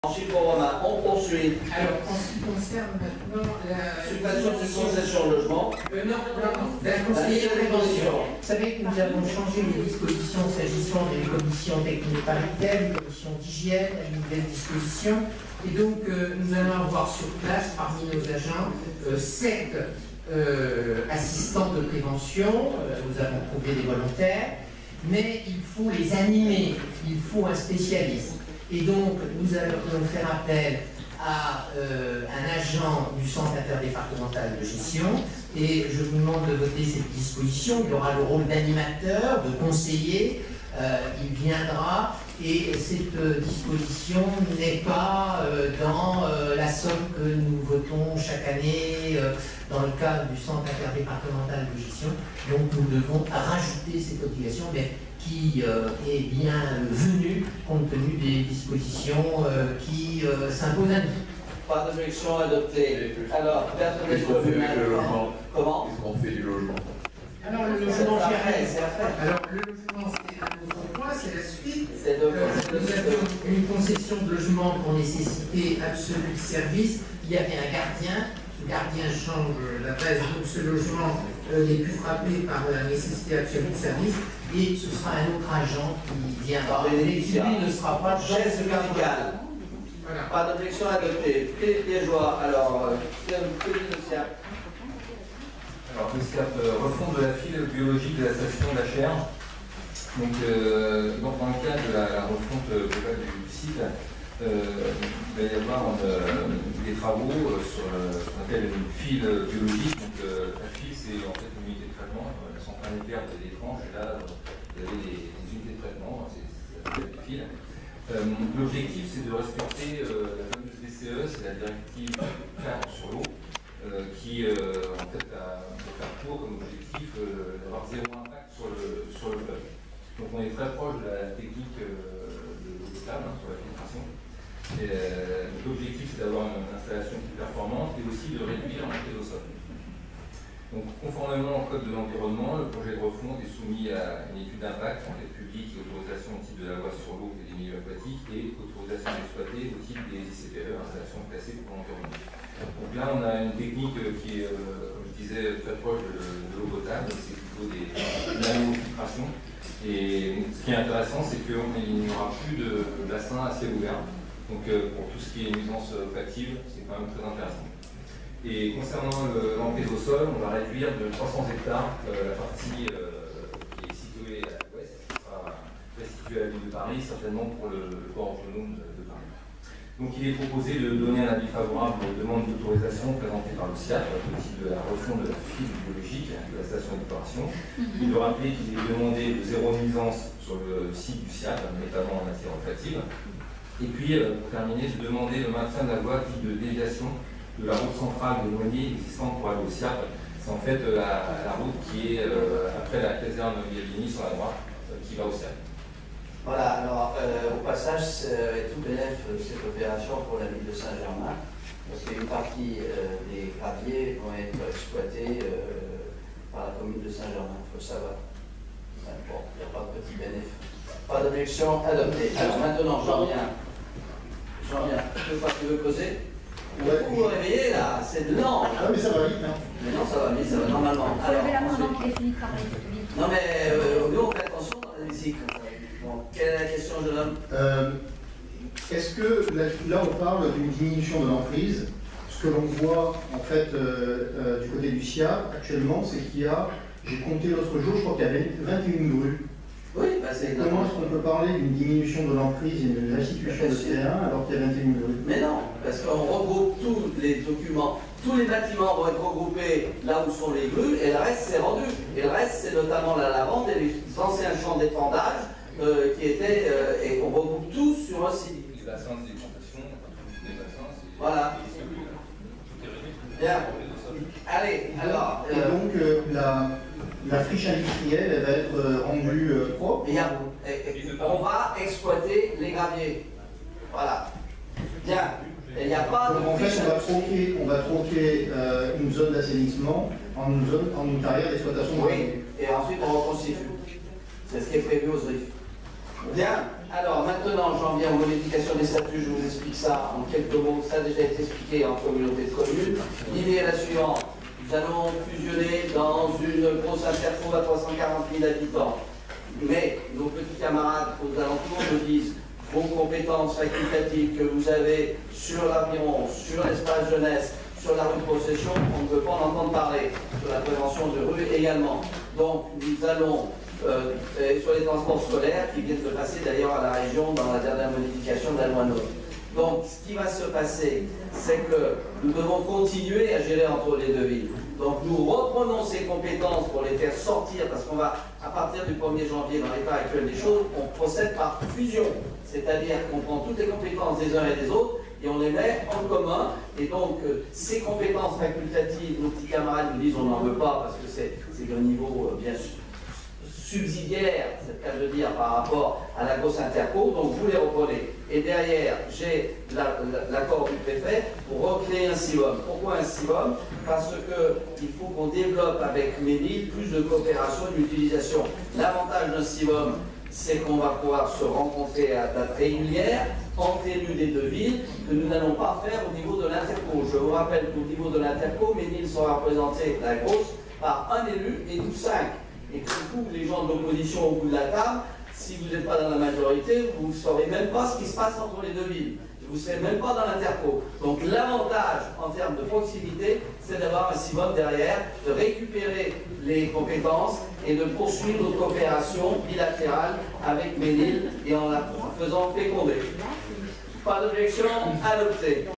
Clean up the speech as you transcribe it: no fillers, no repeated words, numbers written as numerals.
En chiffre romain, on poursuit. Alors, en ce qui concerne maintenant la Suppression d'une concession logement. la conseiller de prévention. Vous savez que nous avons changé les dispositions s'agissant des commissions techniques paritaires, des commissions d'hygiène, à une nouvelle disposition. Et donc, nous allons avoir sur place, parmi nos agents, 7 assistants de prévention. Nous avons trouvé des volontaires, mais il faut les animer, il faut un spécialiste. Et donc, nous allons faire appel à un agent du Centre interdépartemental de gestion, et je vous demande de voter cette disposition. Il aura le rôle d'animateur, de conseiller, il viendra, et cette disposition n'est pas dans la somme que nous votons chaque année dans le cadre du Centre interdépartemental de gestion. Donc nous devons rajouter cette obligation, mais qui est bien venue compte tenu des dispositions qui s'imposent à nous. Pas d'objection adoptée. Alors, personne n'est du maintenant. logement. Comment? Qu'est-ce qu'on fait du logement? Alors le logement, C'est après. Alors le logement, c'est un autre point, c'est la suite. C'est de Nous avions une concession de logement pour nécessité absolue de service. Il y avait un gardien. Le gardien change l'adresse, donc ce logement n'est plus frappé par la nécessité absolue de service. Et ce sera un autre agent qui viendra. Et lui ne sera pas chef syndical. Voilà. Pas d'objection adoptée. Philippe Liégeois, alors, que dit le SIAP? Alors, le SIAP refonte de la file biologique de la station d'Acher. Donc, dans le cadre de la refonte globale du site, il va y avoir des travaux sur ce qu'on appelle une file biologique. Donc, la file, c'est en fait une unité de traitement. La centrale nucléaire de l'étrange, et là, vous avez des unités de traitement, c'est des files. L'objectif, c'est de respecter la fameuse DCE, c'est la directive cadre sur l'eau, qui en fait a, pour faire court comme objectif, d'avoir zéro impact sur le fleuve. Donc on est très proche de la technique de l'eau potable, sur la filtration. L'objectif, c'est d'avoir une installation plus performante et aussi de réduire l'entrée au sol. Donc, conformément au Code de l'environnement, le projet de refonte est soumis à une étude d'impact en fait publique et autorisation au titre de la loi sur l'eau et des milieux aquatiques et autorisation d'exploiter au titre des ICPE, installations classées pour l'environnement. Donc là, on a une technique qui est, comme je disais, très proche de l'eau potable, c'est plutôt des nanofiltrations. Et ce qui est intéressant, c'est qu'il n'y aura plus de bassin à ciel ouvert. Donc, pour tout ce qui est nuisance olfactive, c'est quand même très intéressant. Et concernant l'emprise au sol, on va réduire de 300 hectares la partie qui est située à l'ouest, qui sera restituée à la ville de Paris, certainement pour le port autonome de Paris. Donc il est proposé de donner un avis favorable aux demandes d'autorisation présentées par le SIAP au titre de la refonte de la file biologique de la station d'opération, et de rappeler qu'il est demandé de zéro nuisance sur le site du SIAP, notamment en matière olfactive. Et puis, pour terminer, de demander le maintien de la voie dite de déviation de la route centrale de Noigny existante pour aller au SIAP. C'est en fait la route qui est après la caserne Gavini sur la droite, qui va au SIAP. Voilà, alors au passage, est tout bénéf de cette opération pour la ville de Saint-Germain, parce qu'une partie des graviers vont être exploités par la commune de Saint-Germain, il faut le savoir. Bon, il n'y a pas de petit bénéf. Pas d'objection adoptée. Alors maintenant, j'en viens. Tu veux causer? Vous vous réveillez là, c'est dedans. Ah mais ça va vite, hein. Mais non, ça va vite, ça va normalement. Il faut lever la main avant qu'il ait fini de parler. Non mais nous on fait attention dans la musique. Bon, quelle est la question, jeune homme? Est-ce que là on parle d'une diminution de l'emprise? Ce que l'on voit en fait du côté du SIAP actuellement, c'est qu'il y a, j'ai compté l'autre jour, je crois qu'il y avait 21 grues. Oui, bah c'est Comment est-ce qu'on peut parler d'une diminution de l'emprise et d'une restitution de terrain alors qu'il y a 21 grues? Mais non, parce qu'on regroupe tous les documents, tous les bâtiments vont être regroupés là où sont les grues et le reste c'est rendu. Et le reste c'est notamment la lavande et les anciens champs d'épandage qui étaient, et qu'on regroupe tous sur un site. Les bassins de déplantation, les bassins, c'est... Voilà. Bien. Allez, alors... Et donc la friche industrielle, elle va être rendue propre. On va exploiter les graviers. Voilà. Bien. Et il n'y a pas Donc de en fait, friche. on va troquer une zone d'assainissement en une carrière d'exploitation de Oui, et ensuite on reconstitue. C'est ce qui est prévu aux RIF. Bien. Alors maintenant, j'en viens aux modifications des statuts, je vous explique ça en quelques mots, ça a déjà été expliqué en communauté de communes. L'idée est la suivante, nous allons fusionner dans une grosse interco à 340 000 habitants. Mais nos petits camarades aux alentours nous disent vos compétences facultatives que vous avez sur l'aviron, sur l'espace jeunesse, sur la rue de possession, on ne peut pas en entendre parler, sur la prévention de rue également. Donc nous allons, sur les transports scolaires qui viennent de passer d'ailleurs à la région dans la dernière modification de la loi NOTRe. Donc ce qui va se passer, c'est que nous devons continuer à gérer entre les deux villes. Donc nous reprenons ces compétences pour les faire sortir, parce qu'on va, à partir du 1er janvier, dans l'état actuel des choses, on procède par fusion. C'est-à-dire qu'on prend toutes les compétences des uns et des autres, et on les met en commun. Et donc, ces compétences facultatives, nos petits camarades nous disent on n'en veut pas parce que c'est d'un niveau bien subsidiaire, c'est le cas de dire, par rapport à la grosse interco, donc vous les reprenez. Et derrière, j'ai l'accord du préfet pour recréer un CIVOM. Pourquoi un CIVOM? Parce qu'il faut qu'on développe avec Ménil plus de coopération et d'utilisation. L'avantage d'un CIVOM, c'est qu'on va pouvoir se rencontrer à date régulière, entre élus des deux villes, que nous n'allons pas faire au niveau de l'Interco. Je vous rappelle qu'au niveau de l'Interco, Ménil sera représenté, la grosse, par un élu et nous 5. Et que du coup, les gens de l'opposition au bout de la table, si vous n'êtes pas dans la majorité, vous ne saurez même pas ce qui se passe entre les deux villes. Vous ne serez même pas dans l'Interco. Donc l'avantage en termes de proximité, c'est d'avoir un CIVOM derrière, de récupérer les compétences et de poursuivre notre coopération bilatérale avec Ménil et en la faisant féconder. Pas d'objection, adopté.